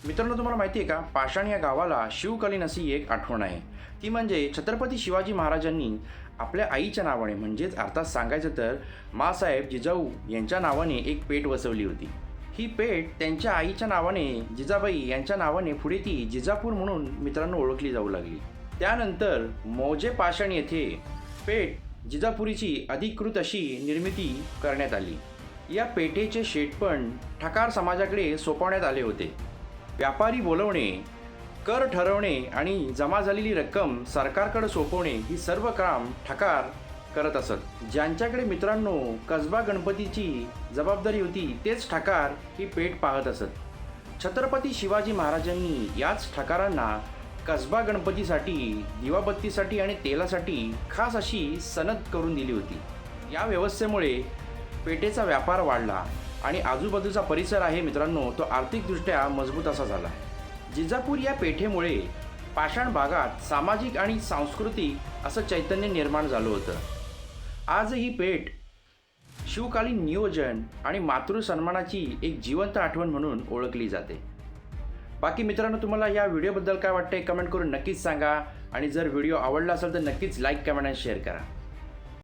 मित्रांनो, तुम्हाला माहिती आहे का, पाषाण या गावाला शिवकालीन अशी एक आठवण आहे. ती म्हणजे छत्रपती शिवाजी महाराजांनी आपल्या आईच्या नावाने, म्हणजेच अर्थात सांगायचं तर माँसाहेब जिजाऊ यांच्या नावाने एक पेठ वसवली होती. ही पेठ त्यांच्या आईच्या नावाने, जिजाबाई यांच्या नावाने पुढे ती जिजापूर म्हणून मित्रांनो ओळखली जाऊ लागली. त्यानंतर मौजे पाषाण येथे पेठ जिजापुरीची अधिकृत अशी निर्मिती करण्यात आली. या पेठेचे शेटपण ठकार समाजाकडे सोपवण्यात आले होते. व्यापारी बोलवणे, कर ठरवणे आणि जमा झालेली रक्कम सरकारकडे सोपवणे ही सर्व काम ठकार करत असत. ज्यांच्याकडे मित्रांनो कसबा गणपतीची जबाबदारी होती तेच ठकार ही पेठ पाहत असत. छत्रपती शिवाजी महाराजांनी याच ठकारांना कसबा गणपतीसाठी, दिवाबत्तीसाठी आणि तेलासाठी खास अशी सनद करून दिली होती. या व्यवस्थेमुळे पेठेचा व्यापार वाढला आणि आजूबाजूचा परिसर आहे मित्रांनो तो आर्थिकदृष्ट्या मजबूत असा झाला. जिजापूर या पेठेमुळे पाषाण भागात सामाजिक आणि सांस्कृतिक असं चैतन्य निर्माण झालं होतं. आज ही पेठ शिवकालीन नियोजन आणि मातृसन्मानाची एक जिवंत आठवण म्हणून ओळखली जाते. बाकी मित्रांनो, तुम्हाला या व्हिडिओबद्दल काय वाटतंय कमेंट करून नक्कीच सांगा आणि जर व्हिडिओ आवडला असेल तर नक्कीच लाईक, कमेंट आणि शेअर करा.